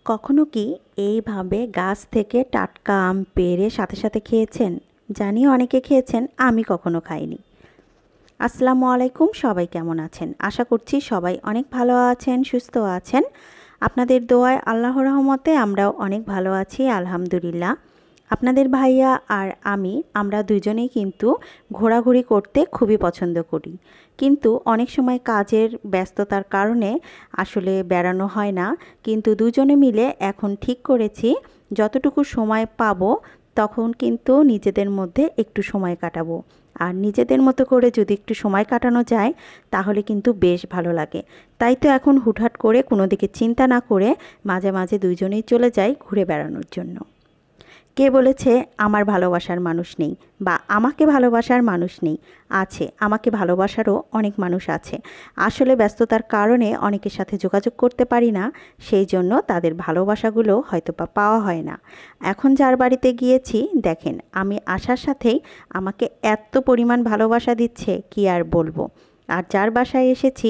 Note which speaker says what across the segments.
Speaker 1: কখনো কি এইভাবে গাছ থেকে টাটকা আম পেড়ে সাথে সাথে খেয়েছেন? জানি অনেকে খেয়েছেন, আমি কখনো খাইনি। আসসালামু আলাইকুম, সবাই কেমন আছেন? আশা করছি সবাই অনেক ভালো আছেন, সুস্থ আছেন। আপনাদের দোয়ায় আল্লাহর রহমতে আমরাও অনেক ভালো আছি, আলহামদুলিল্লাহ। আপনাদের ভাইয়া আর আমরা দুজনেই কিন্তু ঘোরাঘুরি করতে খুবই পছন্দ করি, কিন্তু অনেক সময় কাজের ব্যস্ততার কারণে আসলে বেড়ানো হয় না। কিন্তু দুজনে মিলে এখন ঠিক করেছি যতটুকু সময় পাবো তখন কিন্তু নিজেদের মধ্যে একটু সময় কাটাবো। আর নিজেদের মতো করে যদি একটু সময় কাটানো যায় তাহলে কিন্তু বেশ ভালো লাগে। তাই তো এখন হুটহাট করে কোনো দিকে চিন্তা না করে মাঝে মাঝে দুইজনেই চলে যাই ঘুরে বেড়ানোর জন্য। কে বলেছে আমার ভালোবাসার মানুষ নেই বা আমাকে ভালোবাসার মানুষ নেই? আছে, আমাকে ভালোবাসারও অনেক মানুষ আছে। আসলে ব্যস্ততার কারণে অনেকের সাথে যোগাযোগ করতে পারি না, সেই জন্য তাদের ভালোবাসাগুলো হয়তো বা পাওয়া হয় না। এখন যার বাড়িতে গিয়েছি দেখেন, আমি আসার সাথেই আমাকে এত পরিমাণ ভালোবাসা দিচ্ছে কি আর বলবো। আর যার বাসায় এসেছি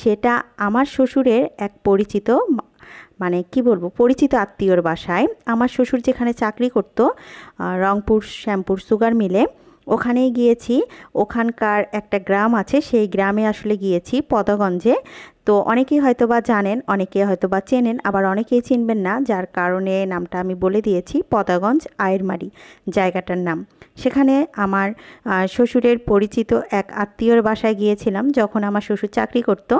Speaker 1: সেটা আমার শ্বশুরের এক পরিচিত, মানে কি বলবো, পরিচিত আত্মীয়র বাসায়। আমার শ্বশুর যেখানে চাকরি করত, রংপুর শ্যামপুর সুগার মিলে, ওখানেই গিয়েছি। ওখানকার একটা গ্রাম আছে, সেই গ্রামে আসলে গিয়েছি, পদগঞ্জে। তো অনেকেই হয়তো বা জানেন, অনেকে হয়তো বা চেনেন, আবার অনেকেই চিনবেন না, যার কারণে নামটা আমি বলে দিয়েছি। পদাগঞ্জ আয়েরমারি জায়গাটার নাম। সেখানে আমার শ্বশুরের পরিচিত এক আত্মীয়র বাসায় গিয়েছিলাম। যখন আমার শ্বশুর চাকরি করত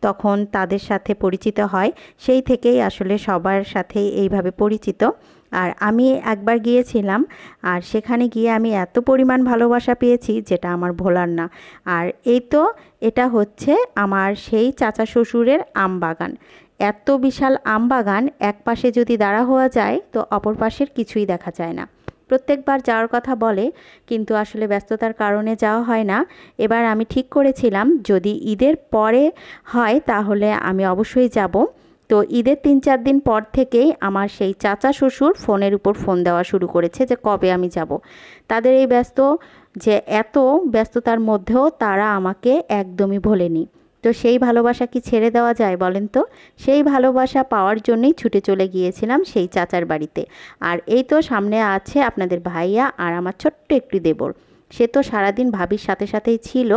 Speaker 1: তখন তাদের সাথে পরিচিত হয়, সেই থেকেই আসলে সবার সাথেই এইভাবে পরিচিত। আর আমি একবার গিয়েছিলাম, আর সেখানে গিয়ে আমি এত পরিমাণ ভালোবাসা পেয়েছি যেটা আমার ভোলার না। আর এই তো, এটা হচ্ছে আমার সেই চাচা শ্বশুরের আম বাগান। এত বিশাল আম বাগান, এক পাশে যদি দাঁড়া হওয়া যায় তো অপর পাশের কিছুই দেখা যায় না। প্রত্যেকবার যাওয়ার কথা বলে, কিন্তু আসলে ব্যস্ততার কারণে যাওয়া হয় না। এবার আমি ঠিক করেছিলাম যদি ঈদের পরে হয় তাহলে আমি অবশ্যই যাব। তো ঈদের ৩-৪ দিন পর থেকেই আমার সেই চাচা শ্বশুর ফোনের উপর ফোন দেওয়া শুরু করেছে যে কবে আমি যাব। তাদের এই এত ব্যস্ততার মধ্যেও তারা আমাকে একদমই ভোলেনি। তো সেই ভালোবাসা কি ছেড়ে দেওয়া যায় বলেন তো? সেই ভালোবাসা পাওয়ার জন্যই ছুটে চলে গিয়েছিলাম সেই চাচার বাড়িতে। আর এই তো সামনে আছে আপনাদের ভাইয়া আর আমার ছোট্ট একটি দেবর। সে তো সারাদিন ভাবির সাথে সাথেই ছিল।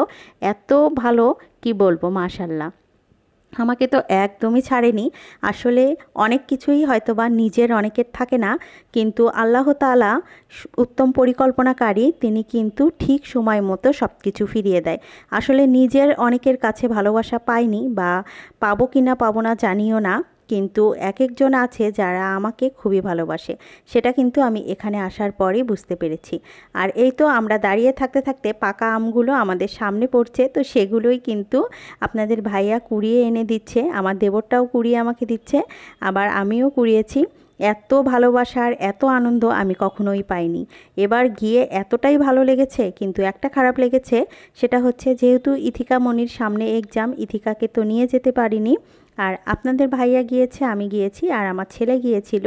Speaker 1: এত ভালো, কি বলবো, মাশাল্লাহ। আমাকে তো একদমই ছাড়েনি। আসলে অনেক কিছুই হয়তোবা নিজের অনেকের থাকে না, কিন্তু আল্লাহ তাআলা উত্তম পরিকল্পনাকারী, তিনি কিন্তু ঠিক সময় মতো সব কিছু ফিরিয়ে দেয়। আসলে নিজের অনেকের কাছে ভালোবাসা পাইনি, বা পাবো কি না পাবো না জানিও না, কিন্তু এক একজন আছে যারা আমাকে খুবই ভালোবাসে। সেটা কিন্তু আমি এখানে আসার পরেই বুঝতে পেরেছি। আর এই তো আমরা দাঁড়িয়ে থাকতে থাকতে পাকা আমগুলো আমাদের সামনে পড়ছে, তো সেগুলোই কিন্তু আপনাদের ভাইয়া কুড়িয়ে এনে দিচ্ছে, আমার দেবরটাও কুড়িয়ে আমাকে দিচ্ছে, আবার আমিও কুড়িয়েছি। এত ভালোবাসার এত আনন্দ আমি কখনোই পাইনি। এবার গিয়ে এতটাই ভালো লেগেছে, কিন্তু একটা খারাপ লেগেছে, সেটা হচ্ছে যেহেতু ইথিকা মনির সামনে এক্সাম, ইথিকাকে তো নিয়ে যেতে পারিনি। আর আপনাদের ভাইয়া গিয়েছে, আমি গিয়েছি, আর আমার ছেলে গিয়েছিল,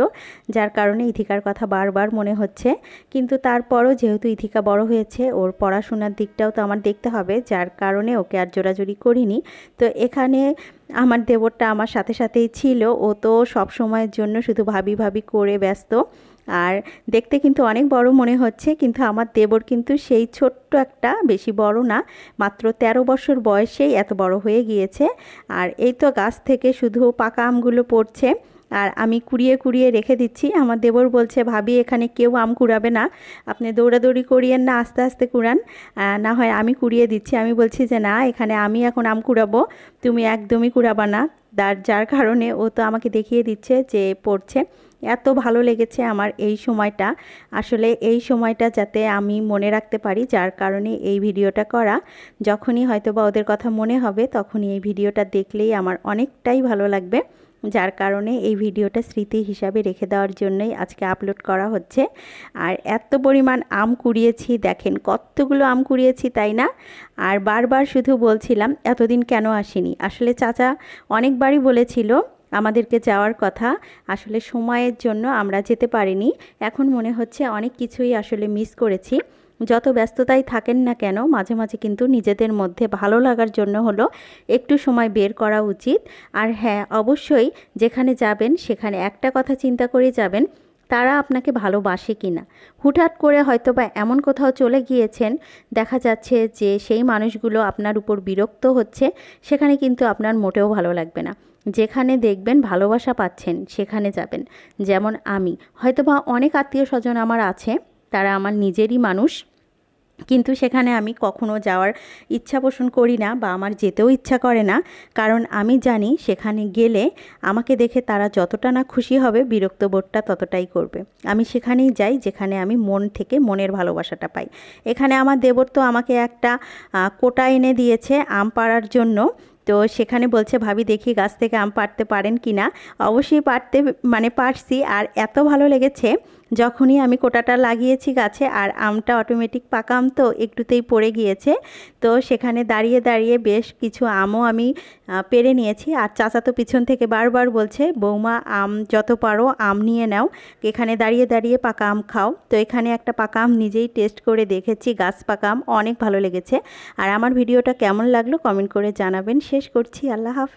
Speaker 1: যার কারণে ইথিকার কথা বারবার মনে হচ্ছে। কিন্তু তারপরও যেহেতু ইথিকা বড় হয়েছে, ওর পড়াশোনার দিকটাও তো আমার দেখতে হবে, যার কারণে ওকে আর জোরাজুরি করিনি। তো এখানে আমার দেবরটা আমার সাথে সাথেই ছিল, ও তো সব সময়ের জন্য শুধু ভাবি ভাবি করে ব্যস্ত। আর দেখতে কিন্তু অনেক বড় মনে হচ্ছে, কিন্তু আমার দেবর কিন্তু সেই ছোট্ট একটা, বেশি বড় না, মাত্র ১৩ বছর বয়সেই এত বড় হয়ে গিয়েছে। আর এই তো গাছ থেকে শুধু পাকা আমগুলো পড়ছে, আর আমি কুড়িয়ে কুড়িয়ে রেখে দিচ্ছি। আমার দেবর বলছে, ভাবি এখানে কেউ আম কুড়াবে না, আপনি দৌড়াদৌড়ি করিয়েন না, আস্তে আস্তে কুড়ান, না হয় আমি কুড়িয়ে দিচ্ছি। আমি বলছি যে না, এখানে আমি এখন আম কুড়াবো, তুমি একদমই কুড়াবা না। যার কারণে ও তো আমাকে দেখিয়ে দিচ্ছে যে পড়ছে। এত ভালো লেগেছে আমার এই সময়টা, আসলে এই সময়টা যাতে আমি মনে রাখতে পারি, যার কারণে এই ভিডিওটা করা। যখনই হয়তো বা ওদের কথা মনে হবে তখনই এই ভিডিওটা দেখলেই আমার অনেকটাই ভালো লাগবে, যার কারণে এই ভিডিওটা স্মৃতি হিসাবে রেখে দেওয়ার জন্যই আজকে আপলোড করা হচ্ছে। আর এত পরিমাণ আম কুড়িয়েছি, দেখেন কতগুলো আম কুড়িয়েছি, তাই না? আর বারবার শুধু বলছিলাম এতদিন কেন আসেনি। আসলে চাচা অনেকবারই বলেছিল আমাদেরকে যাওয়ার কথা, আসলে সময়ের জন্য আমরা যেতে পারিনি। এখন মনে হচ্ছে অনেক কিছুই আসলে মিস করেছি। যত ব্যস্ততায় থাকেন না কেন মাঝে মাঝে কিন্তু নিজেদের মধ্যে ভালো লাগার জন্য হলো একটু সময় বের করা উচিত। আর হ্যাঁ, অবশ্যই যেখানে যাবেন সেখানে একটা কথা চিন্তা করে যাবেন, তারা আপনাকে ভালোবাসে কি না। হুটহাট করে হয়তো বা এমন কোথাও চলে গিয়েছেন, দেখা যাচ্ছে যে সেই মানুষগুলো আপনার উপর বিরক্ত হচ্ছে, সেখানে কিন্তু আপনার মোটেও ভালো লাগবে না। যেখানে দেখবেন ভালোবাসা পাচ্ছেন সেখানে যাবেন। যেমন আমি, হয়তোবা অনেক আত্মীয় স্বজন আমার আছে, তারা আমার নিজেরই মানুষ, কিন্তু সেখানে আমি কখনো যাওয়ার ইচ্ছা পোষণ করি না বা আমার যেতেও ইচ্ছা করে না। কারণ আমি জানি সেখানে গেলে আমাকে দেখে তারা যতটা না খুশি হবে, বিরক্ত বোধটা ততটাই করবে। আমি সেখানেই যাই যেখানে আমি মন থেকে মনের ভালোবাসাটা পাই। এখানে আমার দেবর তো আমাকে একটা কোটা এনে দিয়েছে আম পাড়ার জন্য। তো সেখানে বলছে, ভাবি দেখি গাছ থেকে আম পাড়তে পারেন কি না। অবশ্যই পারছি। আর এত ভালো লেগেছে যখনই আমি কোটাটা লাগিয়েছি গাছে, আর আমটা অটোমেটিক পাকা আম তো একটুতেই পড়ে গিয়েছে। তো সেখানে দাঁড়িয়ে দাঁড়িয়ে বেশ কিছু আমও আমি পেড়ে নিয়েছি। আর চাচা তো পিছন থেকে বারবার বলছে, বৌমা আম যত পারো আম নিয়ে নাও, এখানে দাঁড়িয়ে দাঁড়িয়ে পাকা আম খাও। তো এখানে একটা পাকা আম নিজেই টেস্ট করে দেখেছি, গাছ পাকা আম, অনেক ভালো লেগেছে। আর আমার ভিডিওটা কেমন লাগলো কমেন্ট করে জানাবেন। শেষ করছি, আল্লাহ হাফেজ।